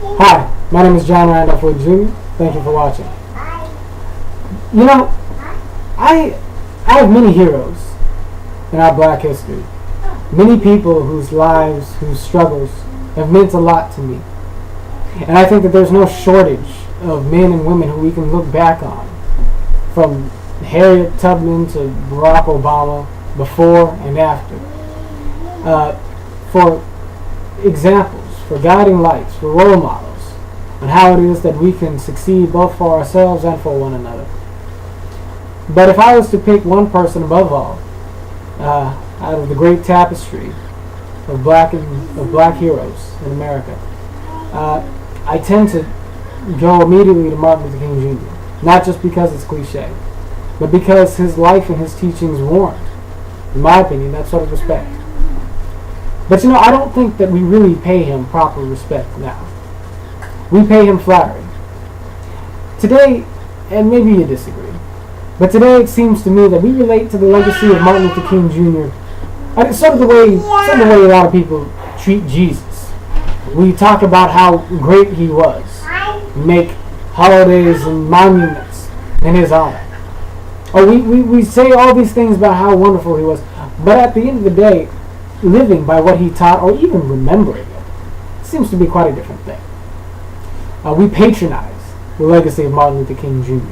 Hi, my name is John Randolph Wood Jr. Thank you for watching. You know, I have many heroes in our black history. Many people whose lives, whose struggles have meant a lot to me. And I think that there's no shortage of men and women who we can look back on, from Harriet Tubman to Barack Obama, before and after, for examples, for guiding lights, for role models, on how it is that we can succeed both for ourselves and for one another. But if I was to pick one person above all, out of the great tapestry of black heroes in America, I tend to go immediately to Martin Luther King Jr. Not just because it's cliche, but because his life and his teachings warrant, in my opinion, that sort of respect. But you know, I don't think that we really pay him proper respect now. We pay him flattery. Today, and maybe you disagree, but today it seems to me that we relate to the legacy of Martin Luther King Jr. Sort of the way a lot of people treat Jesus. We talk about how great he was. We make holidays and monuments in his honor. Or we say all these things about how wonderful he was, but at the end of the day, living by what he taught, or even remembering it, seems to be quite a different thing. We patronize the legacy of Martin Luther King Jr.,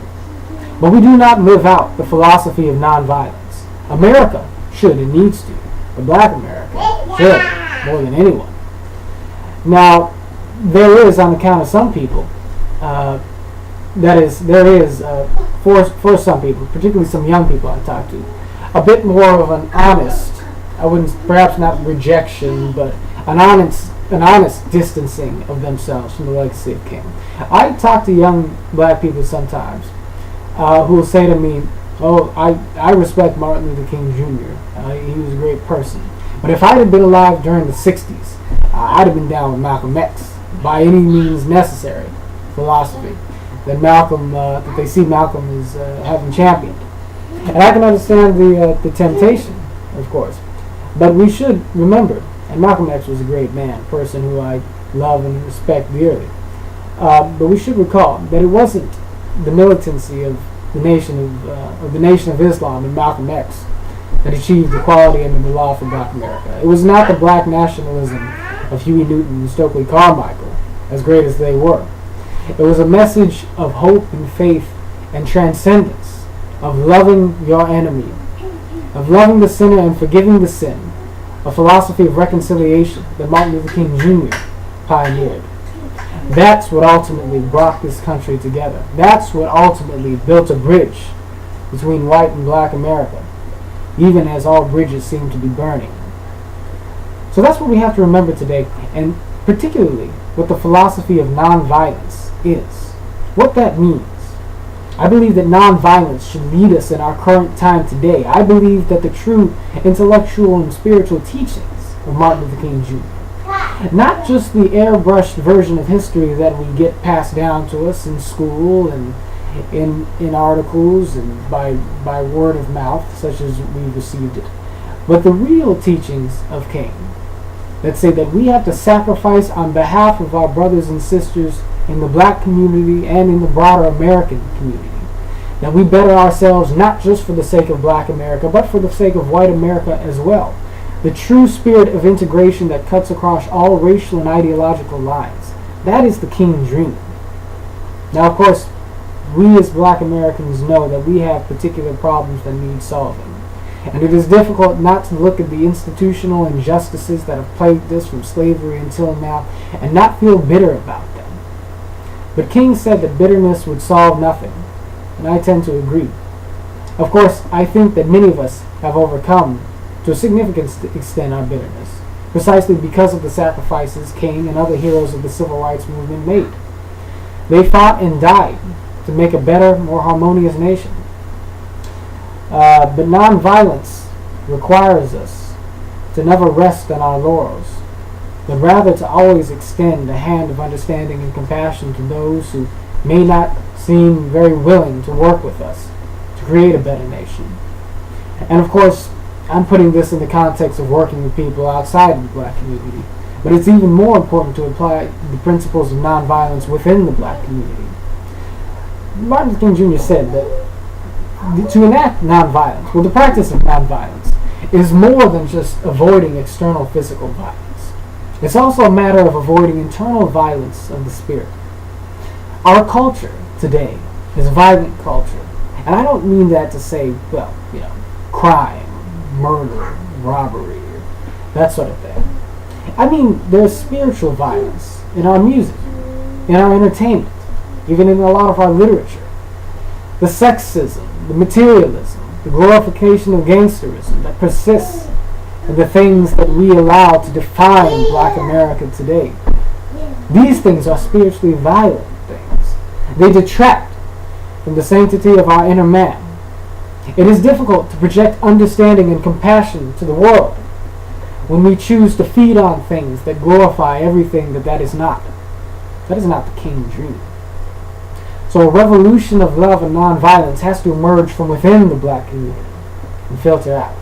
but we do not live out the philosophy of nonviolence. America should and needs to, but black America should, more than anyone. Now, there is, on account of some people, for some people, particularly some young people I talk to, a bit more of an honest, perhaps not rejection, but an honest distancing of themselves from the legacy of King. I talk to young black people sometimes who will say to me, "Oh, I respect Martin Luther King Jr. He was a great person. But if I'd have been alive during the 60s, I'd have been down with Malcolm X by any means necessary philosophy that they see Malcolm as having championed." And I can understand the temptation, of course. But we should remember, and Malcolm X was a great man, a person who I love and respect dearly. But we should recall that it wasn't the militancy of the Nation of Islam and Malcolm X that achieved equality under the law for black America. It was not the black nationalism of Huey Newton and Stokely Carmichael, as great as they were. It was a message of hope and faith and transcendence, of loving your enemy, of loving the sinner and forgiving the sin, a philosophy of reconciliation that Martin Luther King Jr. pioneered. That's what ultimately brought this country together. That's what ultimately built a bridge between white and black America, even as all bridges seem to be burning. So that's what we have to remember today, and particularly what the philosophy of nonviolence is, what that means. I believe that nonviolence should lead us in our current time today. I believe that the true intellectual and spiritual teachings of Martin Luther King Jr., not just the airbrushed version of history that we get passed down to us in school and in articles and by word of mouth, such as we've received it, but the real teachings of King that say that we have to sacrifice on behalf of our brothers and sisters in the black community and in the broader American community. That we better ourselves not just for the sake of black America, but for the sake of white America as well. The true spirit of integration that cuts across all racial and ideological lines. That is the King dream. Now, of course, we as black Americans know that we have particular problems that need solving. And it is difficult not to look at the institutional injustices that have plagued us from slavery until now and not feel bitter about them. But King said that bitterness would solve nothing, and I tend to agree. Of course, I think that many of us have overcome, to a significant extent, our bitterness, precisely because of the sacrifices King and other heroes of the civil rights movement made. They fought and died to make a better, more harmonious nation. But nonviolence requires us to never rest on our laurels, but rather to always extend a hand of understanding and compassion to those who may not seem very willing to work with us to create a better nation. And of course, I'm putting this in the context of working with people outside of the black community, But it's even more important to apply the principles of nonviolence within the black community. Martin Luther King Jr. said that to enact nonviolence, well, the practice of nonviolence, is more than just avoiding external physical violence. It's also a matter of avoiding internal violence of the spirit. Our culture today is a violent culture. And I don't mean that to say, well, crime, murder, robbery, that sort of thing. I mean, there's spiritual violence in our music, in our entertainment, even in a lot of our literature. The sexism, the materialism, the glorification of gangsterism that persists in the things that we allow to define black America today. These things are spiritually violent things. They detract from the sanctity of our inner man. It is difficult to project understanding and compassion to the world when we choose to feed on things that glorify everything that is not. That is not the King dream. So a revolution of love and nonviolence has to emerge from within the black community and filter out.